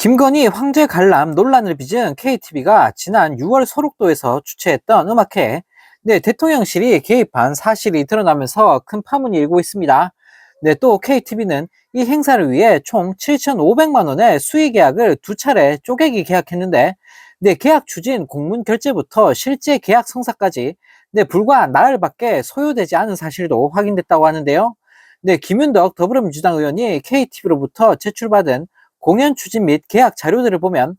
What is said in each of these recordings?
김건희 황제 관람 논란을 빚은 KTV가 지난 6월 소록도에서 주최했던 음악회, 대통령실이 개입한 사실이 드러나면서 큰 파문이 일고 있습니다. 또 KTV는 이 행사를 위해 총 7,500만 원의 수의 계약을 두 차례 쪼개기 계약했는데, 계약 추진 공문 결제부터 실제 계약 성사까지 불과 나흘밖에 소요되지 않은 사실도 확인됐다고 하는데요. 김윤덕 더불어민주당 의원이 KTV로부터 제출받은 공연 추진 및 계약 자료들을 보면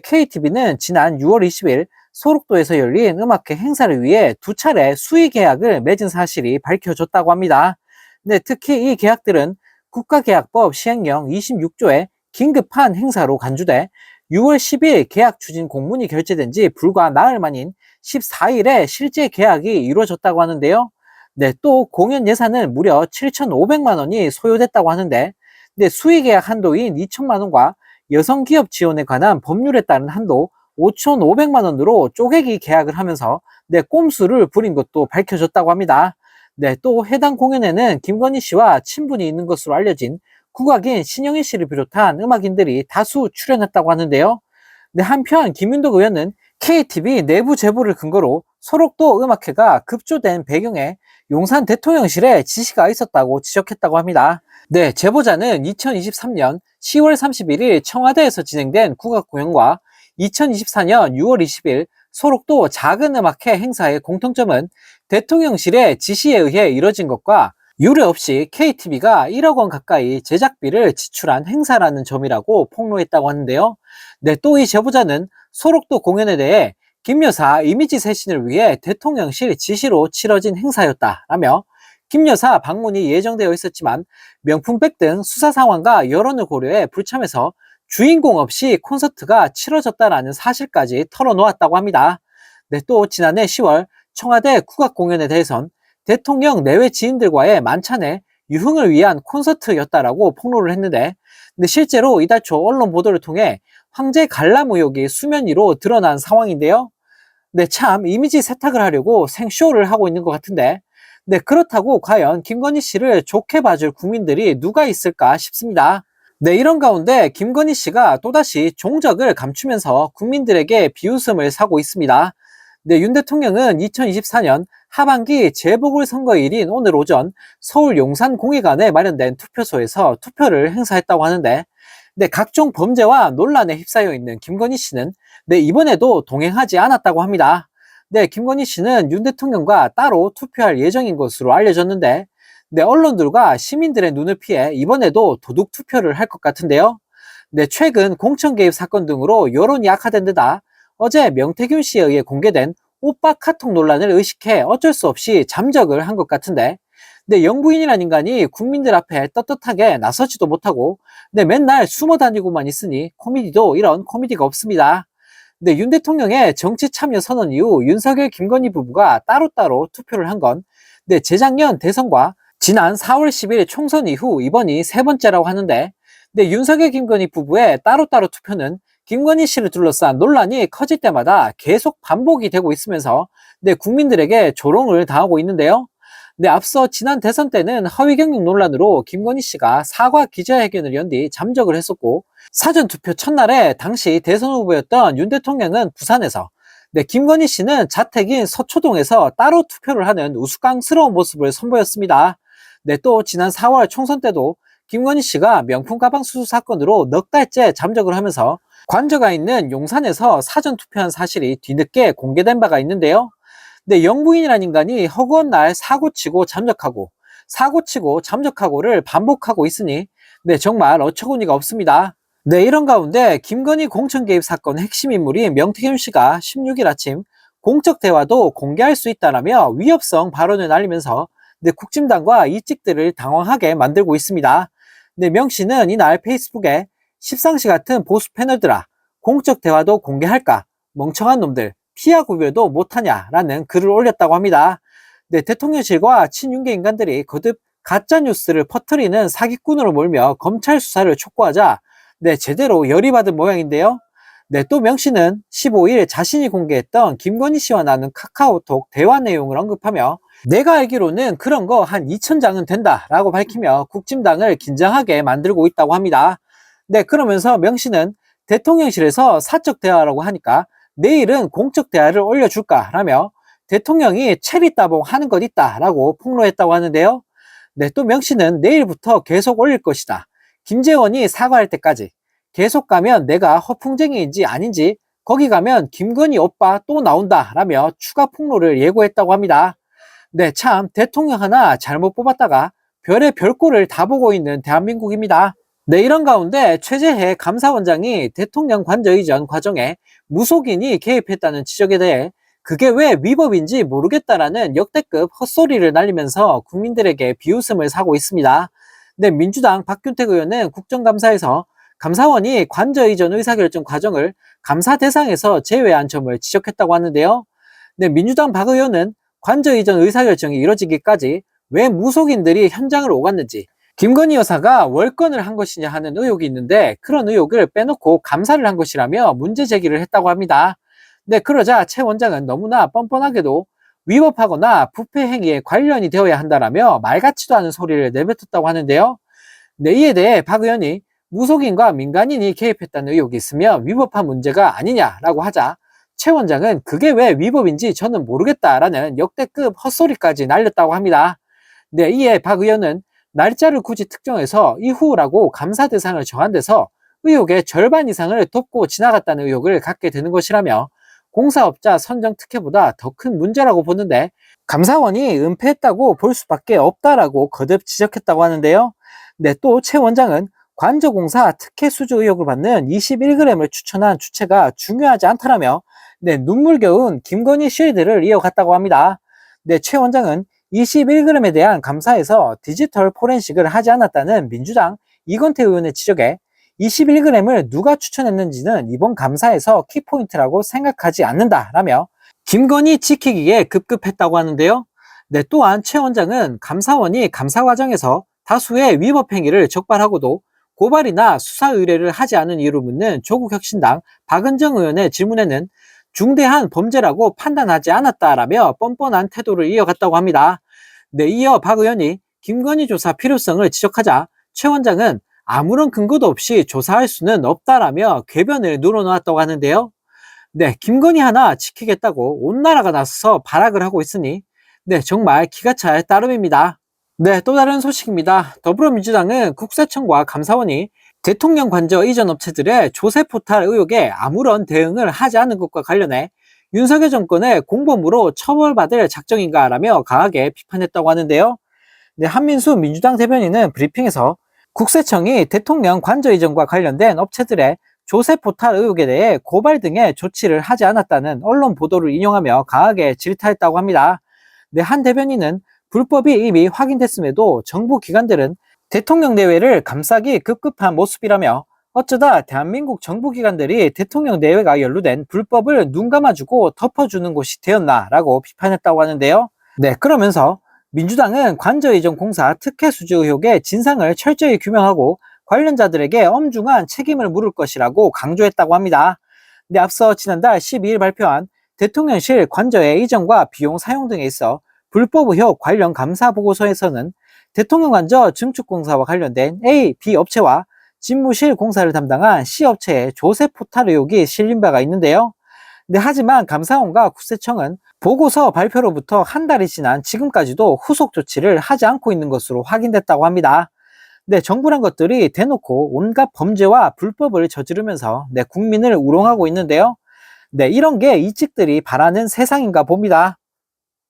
KTV는 지난 6월 20일 소록도에서 열린 음악회 행사를 위해 두 차례 수의 계약을 맺은 사실이 밝혀졌다고 합니다. 특히 이 계약들은 국가계약법 시행령 26조의 긴급한 행사로 간주돼 6월 10일 계약 추진 공문이 결제된 지 불과 나흘 만인 14일에 실제 계약이 이루어졌다고 하는데요. 또 공연 예산은 무려 7,500만 원이 소요됐다고 하는데, 수의계약 한도인 2천만 원과 여성기업 지원에 관한 법률에 따른 한도 5,500만 원으로 쪼개기 계약을 하면서 꼼수를 부린 것도 밝혀졌다고 합니다. 또 해당 공연에는 김건희 씨와 친분이 있는 것으로 알려진 국악인 신영일 씨를 비롯한 음악인들이 다수 출연했다고 하는데요. 한편 김윤덕 의원은 KTV 내부 제보를 근거로 소록도 음악회가 급조된 배경에 용산 대통령실에 지시가 있었다고 지적했다고 합니다. 제보자는 2023년 10월 31일 청와대에서 진행된 국악공연과 2024년 6월 20일 소록도 작은 음악회 행사의 공통점은 대통령실의 지시에 의해 이뤄진 것과 유례 없이 KTV가 1억 원 가까이 제작비를 지출한 행사라는 점이라고 폭로했다고 하는데요. 또 이 제보자는 소록도 공연에 대해 김 여사 이미지 쇄신을 위해 대통령실 지시로 치러진 행사였다라며 김 여사 방문이 예정되어 있었지만 명품백 등 수사 상황과 여론을 고려해 불참해서 주인공 없이 콘서트가 치러졌다라는 사실까지 털어놓았다고 합니다. 또 지난해 10월 청와대 국악공연에 대해선 대통령 내외 지인들과의 만찬에 유흥을 위한 콘서트였다라고 폭로를 했는데, 실제로 이달 초 언론 보도를 통해 황제 관람 의혹이 수면 위로 드러난 상황인데요. 참 이미지 세탁을 하려고 생쇼를 하고 있는 것 같은데, 그렇다고 과연 김건희 씨를 좋게 봐줄 국민들이 누가 있을까 싶습니다. 이런 가운데 김건희 씨가 또다시 종적을 감추면서 국민들에게 비웃음을 사고 있습니다. 윤 대통령은 2024년 하반기 재보궐선거일인 오늘 오전 서울 용산공회관에 마련된 투표소에서 투표를 행사했다고 하는데, 각종 범죄와 논란에 휩싸여 있는 김건희 씨는 이번에도 동행하지 않았다고 합니다. 김건희 씨는 윤 대통령과 따로 투표할 예정인 것으로 알려졌는데, 언론들과 시민들의 눈을 피해 이번에도 도둑 투표를 할 것 같은데요. 최근 공천 개입 사건 등으로 여론이 악화된 데다 어제 명태균 씨에 의해 공개된 오빠 카톡 논란을 의식해 어쩔 수 없이 잠적을 한 것 같은데, 영부인이란 인간이 국민들 앞에 떳떳하게 나서지도 못하고 맨날 숨어 다니고만 있으니 코미디도 이런 코미디가 없습니다. 윤 대통령의 정치 참여 선언 이후 윤석열 김건희 부부가 따로따로 투표를 한 건 재작년 대선과 지난 4월 10일 총선 이후 이번이 세 번째라고 하는데, 윤석열 김건희 부부의 따로따로 투표는 김건희 씨를 둘러싼 논란이 커질 때마다 계속 반복이 되고 있으면서 국민들에게 조롱을 당하고 있는데요. 앞서 지난 대선 때는 허위 경력 논란으로 김건희 씨가 사과 기자회견을 연 뒤 잠적을 했었고, 사전투표 첫날에 당시 대선 후보였던 윤 대통령은 부산에서, 김건희 씨는 자택인 서초동에서 따로 투표를 하는 우스꽝스러운 모습을 선보였습니다. 또 지난 4월 총선 때도 김건희 씨가 명품 가방 수수 사건으로 넉 달째 잠적을 하면서 관저가 있는 용산에서 사전투표한 사실이 뒤늦게 공개된 바가 있는데요. 영부인이라는 인간이 허구한 날 사고치고 잠적하고 사고치고 잠적하고를 반복하고 있으니 정말 어처구니가 없습니다. 이런 가운데 김건희 공천 개입 사건 핵심 인물인 명태균 씨가 16일 아침 공적 대화도 공개할 수 있다라며 위협성 발언을 날리면서 국진당과 이직들을 당황하게 만들고 있습니다. 명 씨는 이날 페이스북에 십상시 같은 보수 패널들아, 공적 대화도 공개할까? 멍청한 놈들, 피하 구별도 못하냐라는 글을 올렸다고 합니다. 대통령실과 친윤계 인간들이 거듭 가짜뉴스를 퍼뜨리는 사기꾼으로 몰며 검찰 수사를 촉구하자 제대로 열이 받은 모양인데요. 또 명 씨는 15일 자신이 공개했던 김건희 씨와 나눈 카카오톡 대화 내용을 언급하며 내가 알기로는 그런 거 한 2,000장은 된다 라고 밝히며 국진당을 긴장하게 만들고 있다고 합니다. 그러면서 명 씨는 대통령실에서 사적 대화라고 하니까 내일은 공적 대화를 올려줄까라며 대통령이 체리 따봉 하는 것 있다라고 폭로했다고 하는데요. 네, 또 명 씨는 내일부터 계속 올릴 것이다. 김재원이 사과할 때까지. 계속 가면 내가 허풍쟁이인지 아닌지, 거기 가면 김건희 오빠 또 나온다 라며 추가 폭로를 예고했다고 합니다. 네, 참 대통령 하나 잘못 뽑았다가 별의 별꼴을 다 보고 있는 대한민국입니다. 네, 이런 가운데 최재해 감사원장이 대통령 관저 이전 과정에 무속인이 개입했다는 지적에 대해 그게 왜 위법인지 모르겠다라는 역대급 헛소리를 날리면서 국민들에게 비웃음을 사고 있습니다. 네, 민주당 박균택 의원은 국정감사에서 감사원이 관저 이전 의사결정 과정을 감사 대상에서 제외한 점을 지적했다고 하는데요. 네, 민주당 박 의원은 관저 이전 의사결정이 이뤄지기까지 왜 무속인들이 현장을 오갔는지, 김건희 여사가 월권을 한 것이냐 하는 의혹이 있는데 그런 의혹을 빼놓고 감사를 한 것이라며 문제 제기를 했다고 합니다. 네, 그러자 최 원장은 너무나 뻔뻔하게도 위법하거나 부패 행위에 관련이 되어야 한다라며 말 같지도 않은 소리를 내뱉었다고 하는데요. 네, 이에 대해 박 의원이 무속인과 민간인이 개입했다는 의혹이 있으며 위법한 문제가 아니냐라고 하자 최 원장은 그게 왜 위법인지 저는 모르겠다라는 역대급 헛소리까지 날렸다고 합니다. 네, 이에 박 의원은 날짜를 굳이 특정해서 이후라고 감사 대상을 정한 데서 의혹의 절반 이상을 덮고 지나갔다는 의혹을 갖게 되는 것이라며 공사업자 선정 특혜보다 더 큰 문제라고 보는데 감사원이 은폐했다고 볼 수밖에 없다라고 거듭 지적했다고 하는데요. 네, 또 최 원장은 관저공사 특혜 수주 의혹을 받는 21g을 추천한 주체가 중요하지 않다라며 네, 눈물겨운 김건희 쉴드를 이어갔다고 합니다. 네, 최 원장은 21g에 대한 감사에서 디지털 포렌식을 하지 않았다는 민주당 이건태 의원의 지적에 21g을 누가 추천했는지는 이번 감사에서 키포인트라고 생각하지 않는다라며 김건희 지키기에 급급했다고 하는데요. 네, 또한 최 원장은 감사원이 감사 과정에서 다수의 위법 행위를 적발하고도 고발이나 수사 의뢰를 하지 않은 이유를 묻는 조국혁신당 박은정 의원의 질문에는 중대한 범죄라고 판단하지 않았다라며 뻔뻔한 태도를 이어갔다고 합니다. 네, 이어 박 의원이 김건희 조사 필요성을 지적하자 최 원장은 아무런 근거도 없이 조사할 수는 없다라며 궤변을 늘어놓았다고 하는데요. 네, 김건희 하나 지키겠다고 온 나라가 나서서 발악을 하고 있으니 네, 정말 기가 찰 따름입니다. 네, 또 다른 소식입니다. 더불어민주당은 국세청과 감사원이 대통령 관저 이전 업체들의 조세 포탈 의혹에 아무런 대응을 하지 않은 것과 관련해 윤석열 정권의 공범으로 처벌받을 작정인가라며 강하게 비판했다고 하는데요. 네, 한민수 민주당 대변인은 브리핑에서 국세청이 대통령 관저 이전과 관련된 업체들의 조세 포탈 의혹에 대해 고발 등의 조치를 하지 않았다는 언론 보도를 인용하며 강하게 질타했다고 합니다. 네, 한 대변인은 불법이 이미 확인됐음에도 정부 기관들은 대통령 내외를 감싸기 급급한 모습이라며 어쩌다 대한민국 정부 기관들이 대통령 내외가 연루된 불법을 눈 감아주고 덮어주는 곳이 되었나라고 비판했다고 하는데요. 네, 그러면서 민주당은 관저 이전 공사 특혜 수주 의혹의 진상을 철저히 규명하고 관련자들에게 엄중한 책임을 물을 것이라고 강조했다고 합니다. 네, 앞서 지난달 12일 발표한 대통령실 관저의 이전과 비용 사용 등에 있어 불법 의혹 관련 감사 보고서에서는 대통령 관저 증축공사와 관련된 A, B 업체와 집무실 공사를 담당한 C 업체의 조세 포탈 의혹이 실린 바가 있는데요. 네, 하지만 감사원과 국세청은 보고서 발표로부터 한 달이 지난 지금까지도 후속 조치를 하지 않고 있는 것으로 확인됐다고 합니다. 네, 정부란 것들이 대놓고 온갖 범죄와 불법을 저지르면서 네, 국민을 우롱하고 있는데요. 네, 이런 게 이찍들이 바라는 세상인가 봅니다.